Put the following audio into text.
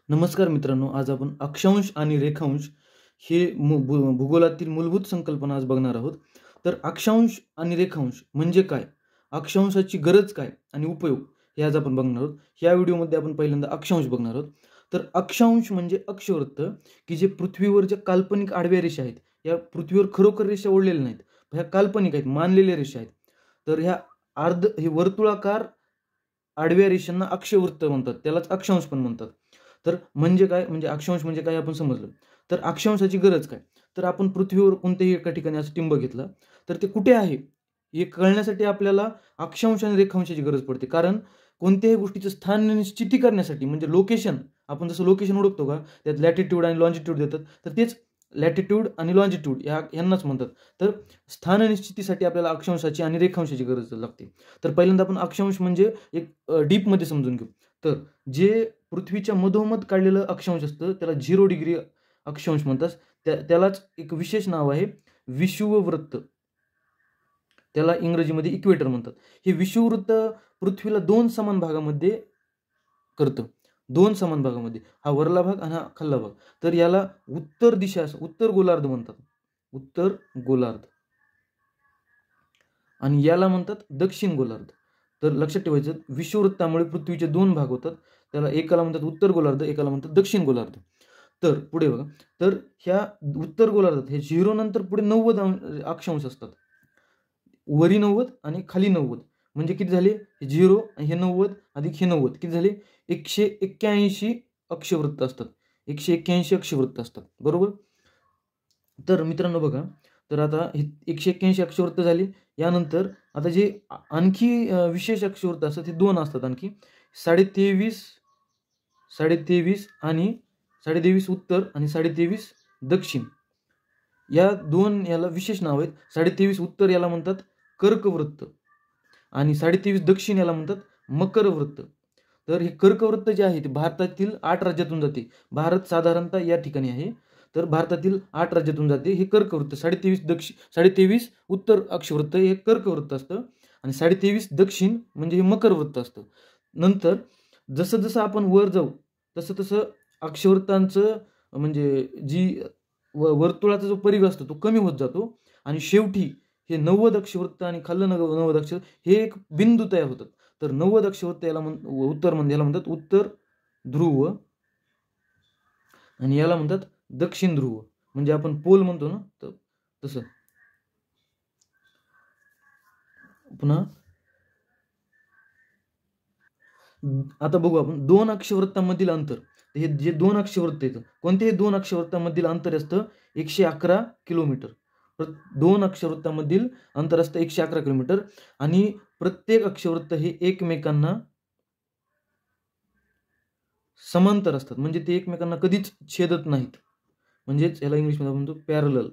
नमस्कार मित्रांनो, आज आपण अक्षांश आणि रेखांश हे भूगोलातील मूलभूत संकल्पना आज बघणार आहोत. तर अक्षांश आणि रेखांश म्हणजे काय? अक्षांशाची गरज काय आणि उपयोग हे आज आपण बघणार आहोत. या व्हिडिओमध्ये आपण पहिल्यांदा अक्षांश बघणार आहोत. तर अक्षांश म्हणजे अक्षवृत्त, की जे पृथ्वीवर ज्या काल्पनिक आडव्या रेषा आहेत, या पृथ्वीवर खरोखर रेषा ओढलेल्या नाहीत. ह्या काल्पनिक आहेत, मानलेल्या रेषा आहेत. तर ह्या हे वर्तुळाकार आडव्या रेषांना अक्षवृत्त म्हणतात. त्यालाच अक्षांश पण म्हणतात. तर म्हणजे काय? म्हणजे अक्षांश म्हणजे काय आपण समजलं. तर अक्षांशाची गरज काय? तर आपण पृथ्वीवर कोणत्याही एका ठिकाणी असं टिंब घेतलं, तर ते कुठे आहे हे कळण्यासाठी आपल्याला अक्षांश आणि रेखांशाची गरज पडते. कारण कोणत्याही गोष्टीचं स्थान निश्चिती करण्यासाठी म्हणजे लोकेशन, आपण जसं लोकेशन ओळखतो का, त्यात लॅटिट्यूड आणि लॉन्जिट्यूड देतात. तर तेच लॅटिट्यूड आणि लॉन्जिट्यूड ह्यांनाच म्हणतात. तर स्थान निश्चितीसाठी आपल्याला अक्षांशाची आणि रेखांशाची गरज लागते. तर पहिल्यांदा आपण अक्षांश म्हणजे एक डीपमध्ये समजून घेऊ. तर जे पृथ्वीच्या मधोमध काढलेलं अक्षांश असतं त्याला 0 डिग्री अक्षांश म्हणतात. त्यालाच एक विशेष नाव आहे विषुववृत्त. त्याला इंग्रजीमध्ये इक्वेटर म्हणतात. हे विषुववृत्त पृथ्वीला 2 समान भागामध्ये करतं. 2 समान भागामध्ये. हा वरला भाग आणि हा खालला भाग. तर याला उत्तर दिशा, उत्तर गोलार्ध म्हणतात. उत्तर गोलार्ध. आणि याला म्हणतात दक्षिण गोलार्ध. तर लक्षात ठेवायचं, विषुववृत्तामुळे पृथ्वीचे 2 भाग होतात. त्याला एकाला म्हणतात उत्तर गोलार्ध, एकाला म्हणतात दक्षिण गोलार्ध. तर पुढे बघा, तर ह्या उत्तर गोलार्धात हे 0 नंतर पुढे 90 अक्षांश असतात. वरी 90 आणि खाली 90. म्हणजे किती झाले? हे 0 हे 90 अधिक हे 90 किती झाले? 181 अक्षवृत्त असतात. 181 अक्षवृत्त असतात. बरोबर? तर मित्रांनो बघा, तर आता हे 181 अक्षवृत्त झाली. यानंतर आता जे आणखी विशेष अक्षवृत्त असतात ते 2 असतात आणखी. 23.5 आणि 23.5 उत्तर आणि 23.5 दक्षिण. या 2 याला विशेष नाव आहेत. 23.5 उत्तर याला म्हणतात कर्कवृत्त आणि 23.5 दक्षिण याला म्हणतात मकरवृत्त. तर हे कर्कवृत्त जे आहे ते भारतातील 8 राज्यातून जाते. भारत साधारणतः या ठिकाणी आहे. तर भारतातील 8 राज्यातून जाते हे कर्कवृत्त. 23.5 उत्तर अक्षवृत्त हे कर्कवृत्त असतं आणि 23.5 दक्षिण म्हणजे हे मकरवृत्त असतं. नंतर जसं जसं आपण वर जाऊ तसं तसं अक्षवृत्तांचं म्हणजे जी वर्तुळाचा जो परिघ असतो तो कमी होत जातो आणि शेवटी हे 90 अक्षवृत्त आणि खाल्लं 90 अक्षवृत्त हे एक बिंदू तयार होतात. तर 90 अक्षवृत्त याला उत्तर म्हणजे याला म्हणतात उत्तर ध्रुव आणि याला म्हणतात दक्षिण ध्रुव. म्हणजे आपण पोल म्हणतो ना, तर तसं. पुन्हा आता बघू आपण 2 अक्षवृत्तांमधील अंतर. हे जे 2 अक्षवृत्त आहेत, कोणत्याही 2 अक्षवृत्तांमधील अंतर असतं 111 किलोमीटर. 2 अक्षवृत्तांमधील अंतर असतं 111 किलोमीटर आणि प्रत्येक अक्षवृत्त हे एकमेकांना समांतर असतात. म्हणजे ते एकमेकांना कधीच छेदत नाहीत. म्हणजेच याला इंग्लिशमध्ये आपण म्हणतो पॅरलल.